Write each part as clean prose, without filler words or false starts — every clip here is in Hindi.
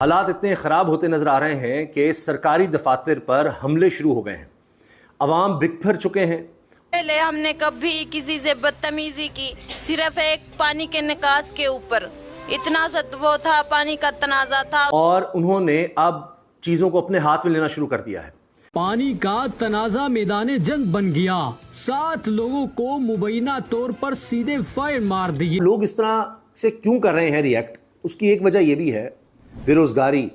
हालात इतने ख़राब होते नज़र आ रहे हैं कि सरकारी दफातर पर हमले शुरू हो गए हैं। अवाम बिखर चुके हैं। पहले हमने कभी किसी से बदतमीजी की, सिर्फ एक पानी के निकास के ऊपर इतना सा वो था, पानी का तनाजा था और उन्होंने अब चीज़ों को अपने हाथ में लेना शुरू कर दिया है। पानी का तनाजा मैदान जंग बन गया। 7 लोगों को मुबैना तौर पर सीधे फायर मार दिए। लोग इस तरह से क्यों कर रहे हैं रिएक्ट, उसकी एक वजह यह भी है, बेरोजगारी,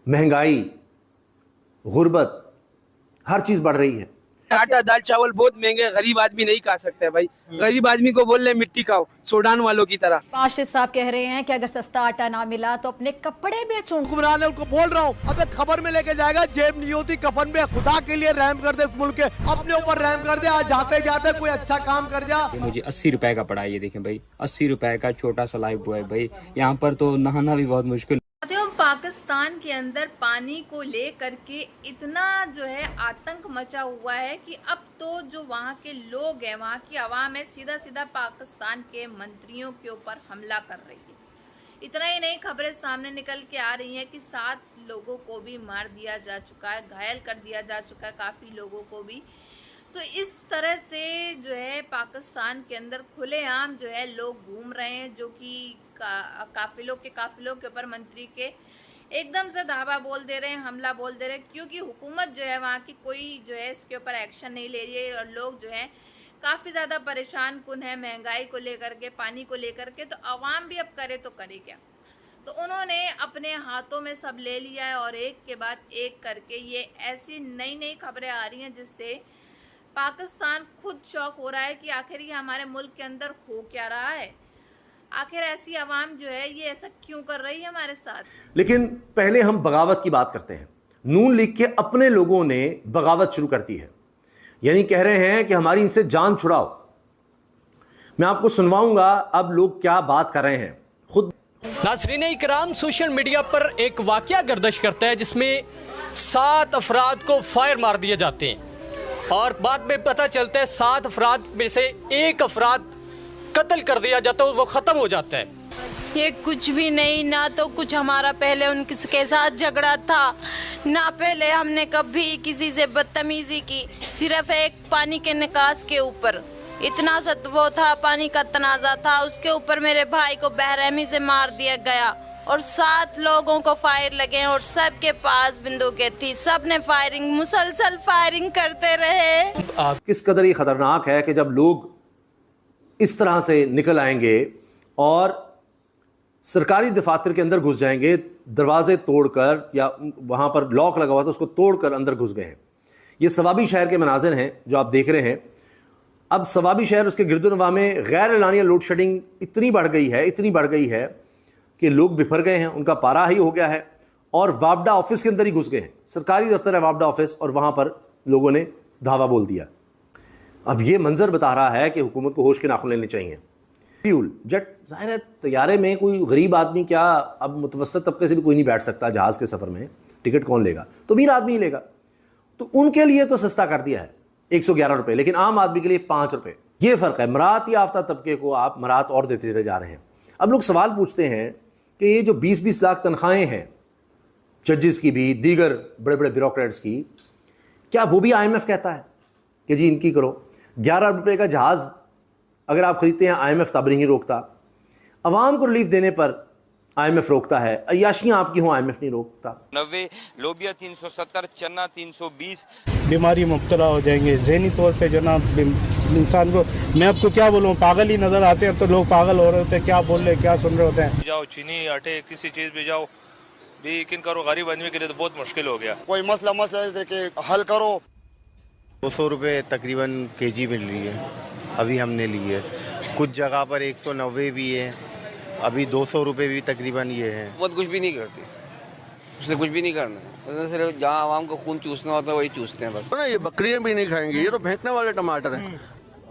महंगाई, गुर्बत, हर चीज बढ़ रही है। आटा दाल चावल बहुत महंगे, गरीब आदमी नहीं खा सकते भाई। गरीब आदमी को बोल रहे मिट्टी खाओ, सूडान वालों की तरह। राशिद साहब कह रहे हैं कि अगर सस्ता आटा ना मिला तो अपने कपड़े बेचूं। हुक्मरान है, उनको बोल रहा हूँ, अब खबर में लेके जाएगा, जेब नहीं होती कफन में। खुदा के लिए रहम कर दे, इस मुल्क के अपने ऊपर रहम कर दे। आज जाते जाते कोई अच्छा काम कर जा। मुझे 80 रुपए का पड़ा, ये देखें भाई, 80 रुपए का छोटा सा लाइफ बॉय। भाई यहाँ पर तो नहाना भी बहुत मुश्किल। पाकिस्तान के अंदर पानी को लेकर के इतना जो है आतंक मचा हुआ है कि अब तो जो वहाँ के लोग हैं, वहाँ की आवाम है, सीधा सीधा पाकिस्तान के मंत्रियों के ऊपर हमला कर रही है। इतना ही नहीं, खबरें सामने निकल के आ रही हैं कि 7 लोगों को भी मार दिया जा चुका है, घायल कर दिया जा चुका है काफ़ी लोगों को भी। तो इस तरह से जो है पाकिस्तान के अंदर खुलेआम जो है लोग घूम रहे हैं, जो कि काफिलों के ऊपर मंत्री के एकदम से धावा बोल दे रहे हैं, हमला बोल दे रहे हैं, क्योंकि हुकूमत जो है वहाँ की कोई जो है इसके ऊपर एक्शन नहीं ले रही है और लोग जो है काफ़ी ज़्यादा परेशान कुन है महंगाई को लेकर के, पानी को लेकर के। तो आवाम भी अब करे तो करे क्या। तो उन्होंने अपने हाथों में सब ले लिया है और एक के बाद एक करके ये ऐसी नई नई खबरें आ रही हैं जिससे पाकिस्तान खुद शौक हो रहा है कि आखिर ये हमारे मुल्क के अंदर हो क्या रहा है, आखिर ऐसी आवाम जो है ये ऐसा क्यों कर रही है हमारे साथ। लेकिन पहले हम बगावत की बात करते हैं। नून लीग के अपने लोगों ने बगावत शुरू कर दी है, यानी कह रहे हैं कि हमारी इनसे जान छुड़ाओ। मैं आपको सुनवाऊंगा अब लोग क्या बात कर रहे हैं खुद। नाज़रीन इकराम, सोशल मीडिया पर एक वाकया गर्दिश करता है जिसमें 7 अफराद को फायर मार दिए जाते हैं और बाद में पता चलता है 7 अफराद में से एक अफराद कत्ल कर दिया जाता है, वो ख़त्म हो जाता है। ये कुछ भी नहीं, ना तो कुछ हमारा पहले उनके साथ झगड़ा था, ना पहले हमने कभी किसी से बदतमीजी की, सिर्फ एक पानी के निकास के ऊपर इतना सा वो था, पानी का तनाजा था, उसके ऊपर मेरे भाई को बेरहमी से मार दिया गया और 7 लोगों को फायर लगे और सब के पास बंदूकें थी, सब ने फायरिंग, मुसलसल फायरिंग करते रहे। किस कदर ये खतरनाक है कि जब लोग इस तरह से निकल आएंगे और सरकारी दफातर के अंदर घुस जाएंगे, दरवाजे तोड़कर, या वहाँ पर लॉक लगा हुआ था उसको तोड़कर अंदर घुस गए हैं। ये सवाबी शहर के मनाजिर हैं जो आप देख रहे हैं। अब सवाबी शहर, उसके गिरदोनवा में गैर एलानिया लोड शेडिंग इतनी बढ़ गई है कि लोग बिफर गए हैं, उनका पारा ही हो गया है और वापडा ऑफिस के अंदर ही घुस गए हैं। सरकारी दफ्तर है वापडा ऑफिस, और वहाँ पर लोगों ने धावा बोल दिया। अब ये मंजर बता रहा है कि हुकूमत को होश के नाखून लेने चाहिए। फ्यूल जेट, जाहिर है तैयारे में कोई गरीब आदमी, क्या अब मुतवसत तबके से भी कोई नहीं बैठ सकता जहाज़ के सफ़र में, टिकट कौन लेगा, तो अमीर आदमी ही लेगा। तो उनके लिए तो सस्ता कर दिया है 111 रुपये, लेकिन आम आदमी के लिए 5 रुपये। ये फ़र्क है। मरात याफ्ता तबके को आप मरात और देते चले जा रहे हैं। अब लोग सवाल पूछते हैं कि ये जो 20-20 लाख तनख्वाहें हैं जजेस की भी, दीगर बड़े बड़े ब्यूरोक्रेट्स की, क्या वो भी IMF कहता है कि जी इनकी करो? 11 रुपये का जहाज़ अगर आप खरीदते हैं IMF तब नहीं रोकता। अवाम को रिलीफ देने पर IMF रोकता है। अय्याशियाँ आपकी हों, IMF नहीं रोकता। 90, लोबिया 370, चना 320। बीमारी मुब्तला हो जाएंगे ज़हनी तौर पे जनाब। इंसान को मैं आपको क्या बोलूँ, पागल ही नज़र आते हैं। अब तो लोग पागल हो रहे होते हैं, क्या बोल रहे क्या सुन रहे होते हैं। जाओ चीनी आटे किसी चीज़ भी जाओ भी यकीन करो, गरीब आदमी के लिए तो बहुत मुश्किल हो गया। कोई मसला के हल करो। 200 रुपये तकरीबन केजी मिल रही है, अभी हमने ली है। कुछ जगह पर 190 भी है, अभी 200 रुपये भी तकरीबन ये है। बहुत कुछ भी नहीं करती, उससे कुछ भी नहीं करना है, सिर्फ जहाँ आवाम को खून चूसना होता है वही चूसते हैं बस। ये बकरियां भी नहीं खाएंगे, ये तो फेंकने वाले टमाटर हैं।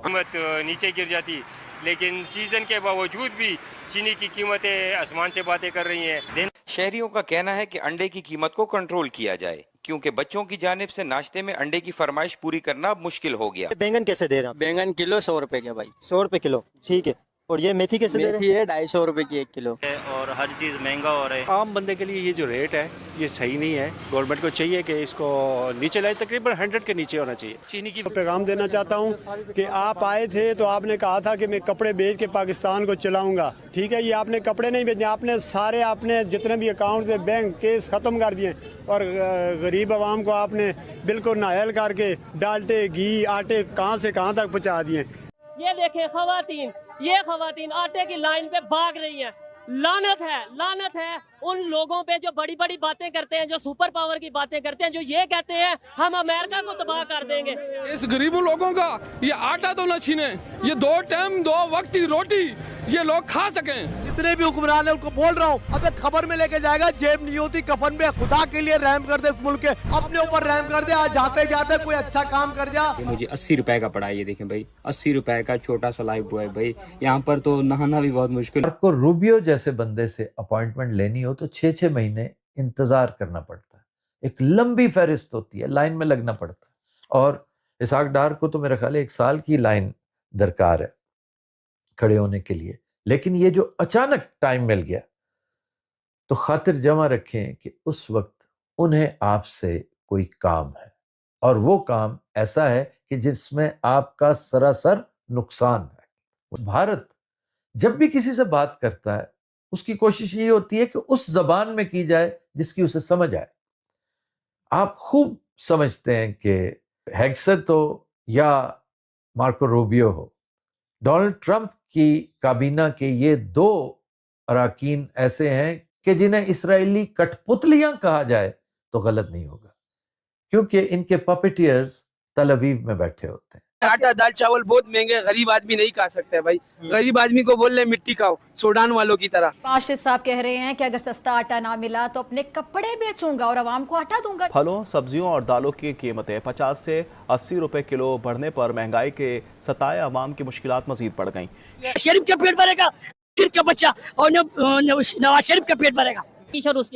कीमत नीचे गिर जाती, लेकिन सीजन के बावजूद भी चीनी की कीमतें आसमान से बातें कर रही हैं। शहरियों का कहना है कि अंडे की कीमत को कंट्रोल किया जाए, क्योंकि बच्चों की जानिब से नाश्ते में अंडे की फरमाइश पूरी करना मुश्किल हो गया। बैंगन कैसे दे रहा? बैंगन किलो 100 रुपए का भाई। 100 रुपए किलो, ठीक है। और ये मेथी कैसे दे रहे हैं? मेथी है 250 रुपए की 1 किलो। और हर चीज़ महंगा हो रहा है। आम बंदे के लिए ये जो रेट है ये सही नहीं है। गवर्नमेंट को चाहिए कि इसको नीचे लाए, तकरीबन 100 के नीचे होना चाहिए। चीनी की पैगाम देना चाहता हूँ कि आप आए थे तो आपने कहा था कि मैं कपड़े बेच के पाकिस्तान को चलाऊंगा। ठीक है, ये आपने कपड़े नहीं बेचने, आपने सारे आपने जितने भी अकाउंट थे बैंक केस ख़त्म कर दिए और गरीब आवाम को आपने बिल्कुल नायल करके डालते घी आटे कहाँ से कहाँ तक पहुँचा दिए। ये देखें ये खवातीन आटे की लाइन पे भाग रही हैं। लानत है उन लोगों पे जो बड़ी बड़ी बातें करते हैं, जो सुपर पावर की बातें करते हैं, जो ये कहते हैं हम अमेरिका को तबाह कर देंगे। इस गरीबों लोगों का ये आटा तो न छीने, ये 2 टाइम 2 वक्त की रोटी ये लोग खा सकें। जितने भी हुक्मरान है उनको बोल रहा हूँ, अब एक खबर में लेके जाएगा जेब नहीं होती कफन में। खुदा के लिए रहम कर दे इस मुल्क के, अपने ऊपर रहम कर दे। आज जाते जाते कोई अच्छा काम कर जा। मुझे 80 रुपए का पड़ा, ये देखें भाई 80 रुपए का छोटा सा लाइफ बॉय भाई। यहाँ पर तो नहाना भी बहुत मुश्किल। मार्को रूबियो जैसे बंदे से अपॉइंटमेंट लेनी हो तो 6-6 महीने इंतजार करना पड़ता है। एक लंबी फहरिस्त होती है, लाइन में लगना पड़ता है। और इसहाक डार को तो मेरा ख्याल है 1 साल की लाइन दरकार है खड़े होने के लिए। लेकिन ये जो अचानक टाइम मिल गया तो खातिर जमा रखें कि उस वक्त उन्हें आपसे कोई काम है और वो काम ऐसा है कि जिसमें आपका सरासर नुकसान है। भारत जब भी किसी से बात करता है उसकी कोशिश ये होती है कि उस जबान में की जाए जिसकी उसे समझ आए। आप खूब समझते हैं कि हेग्सेट हो या मार्को रूबियो हो, डोनाल्ड ट्रंप की काबीना के ये 2 अराकीन ऐसे हैं कि जिन्हें इसराइली कठपुतलियां कहा जाए तो गलत नहीं होगा, क्योंकि इनके पपेटियर्स तल अवीव में बैठे होते हैं। आटा दाल चावल बहुत महंगे, गरीब आदमी नहीं खा सकते भाई। गरीब आदमी को बोल रहे मिट्टी खाओ, सूडान वालों की तरह। राशिद साहब कह रहे हैं कि अगर सस्ता आटा ना मिला तो अपने कपड़े बेचूंगा और आवाम को आटा दूंगा। फलों, सब्जियों और दालों की कीमतें 50 से 80 रुपए किलो बढ़ने पर महंगाई के सताए आवाम की मुश्किलात मजीद बढ़ गईं। शरीफ का पेट भरेगा, शरीफ का बच्चा और नवाज शरीफ का पेट भरेगा।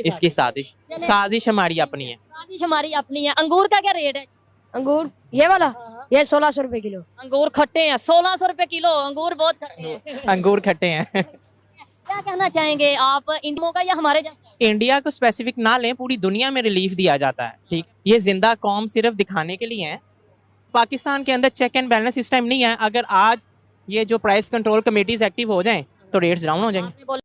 इसकी साजिश हमारी अपनी है। अंगूर का क्या रेट है? अंगूर ये वाला ये 1600 रुपए किलो। अंगूर खट्टे हैं, 1600 रुपए किलो। अंगूर बहुत खट्टे हैं। अंगूर खट्टे हैं। क्या कहना चाहेंगे आप इंडिया का या हमारे? इंडिया को स्पेसिफिक ना लें, पूरी दुनिया में रिलीफ दिया जाता है। ठीक, ये जिंदा कौम सिर्फ दिखाने के लिए है। पाकिस्तान के अंदर चेक एंड बैलेंस सिस्टम नहीं है। अगर आज ये जो प्राइस कंट्रोल कमेटीज एक्टिव हो जाएं तो रेट्स डाउन हो जाएंगे।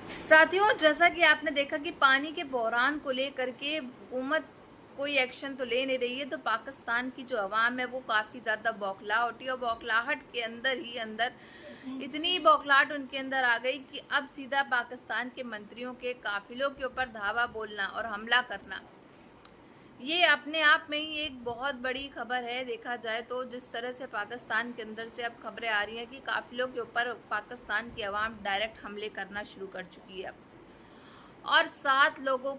साथियों, जैसा कि आपने देखा कि पानी के बहरान को लेकर के हुकूमत कोई एक्शन तो ले नहीं रही है, तो पाकिस्तान की जो अवाम है वो काफ़ी ज़्यादा बौखला उठी और बौखलाहट के अंदर ही अंदर इतनी बौखलाहट उनके अंदर आ गई कि अब सीधा पाकिस्तान के मंत्रियों के काफिलों के ऊपर धावा बोलना और हमला करना, ये अपने आप में ही एक बहुत बड़ी खबर है। देखा जाए तो जिस तरह से पाकिस्तान के अंदर से अब खबरें आ रही हैं कि काफिलों के ऊपर पाकिस्तान की आवाम डायरेक्ट हमले करना शुरू कर चुकी है अब, और 7 लोगों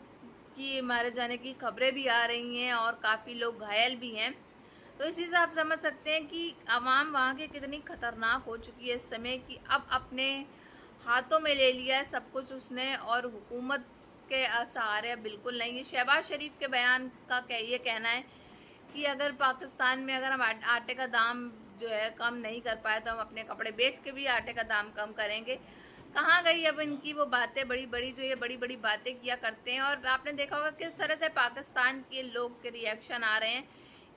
की मारे जाने की खबरें भी आ रही हैं और काफ़ी लोग घायल भी हैं। तो इसी से आप समझ सकते हैं कि आवाम वहाँ की कितनी ख़तरनाक हो चुकी है इस समय कि अब अपने हाथों में ले लिया है सब कुछ उसने, और हुकूमत के सहारे बिल्कुल नहीं। ये शहबाज शरीफ के बयान का ये कहना है कि अगर पाकिस्तान में अगर हम आटे का दाम जो है कम नहीं कर पाए तो हम अपने कपड़े बेच के भी आटे का दाम कम करेंगे। कहाँ गई अब इनकी वो बातें, बड़ी बड़ी जो ये बड़ी बड़ी बातें किया करते हैं। और आपने देखा होगा किस तरह से पाकिस्तान के लोग के रिएक्शन आ रहे हैं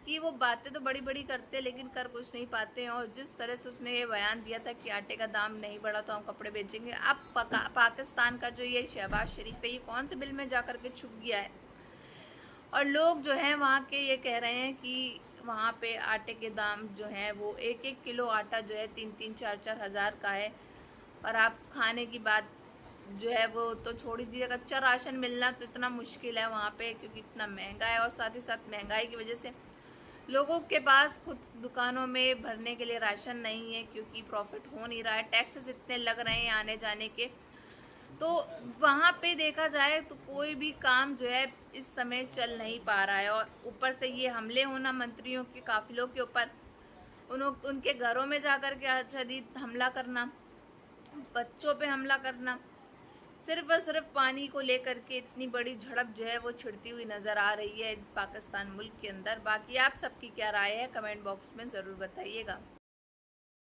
कि वो बातें तो बड़ी बड़ी करते हैं लेकिन कर कुछ नहीं पाते हैं। और जिस तरह से उसने ये बयान दिया था कि आटे का दाम नहीं बढ़ा तो हम कपड़े बेचेंगे, अब पाकिस्तान का जो ये शहबाज शरीफ है ये कौन से बिल में जा कर के छुप गया है। और लोग जो हैं वहाँ के ये कह रहे हैं कि वहाँ पे आटे के दाम जो हैं वो 1-1 किलो आटा जो है 3-3, 4-4 हज़ार का है। और आप खाने की बात जो है वो तो छोड़ ही दीजिए, कच्चा राशन मिलना तो इतना मुश्किल है वहाँ पे क्योंकि इतना महंगा है। और साथ ही साथ महंगाई की वजह से लोगों के पास खुद दुकानों में भरने के लिए राशन नहीं है क्योंकि प्रॉफिट हो नहीं रहा है, टैक्सेस इतने लग रहे हैं आने जाने के। तो वहाँ पे देखा जाए तो कोई भी काम जो है इस समय चल नहीं पा रहा है। और ऊपर से ये हमले होना मंत्रियों के काफिलों के ऊपर, उनके घरों में जाकर के शदीद हमला करना, बच्चों पे हमला करना, सिर्फ और सिर्फ पानी को लेकर के इतनी बड़ी झड़प जो है वो छिड़ती हुई नज़र आ रही है पाकिस्तान मुल्क के अंदर। बाकी आप सबकी क्या राय है कमेंट बॉक्स में ज़रूर बताइएगा।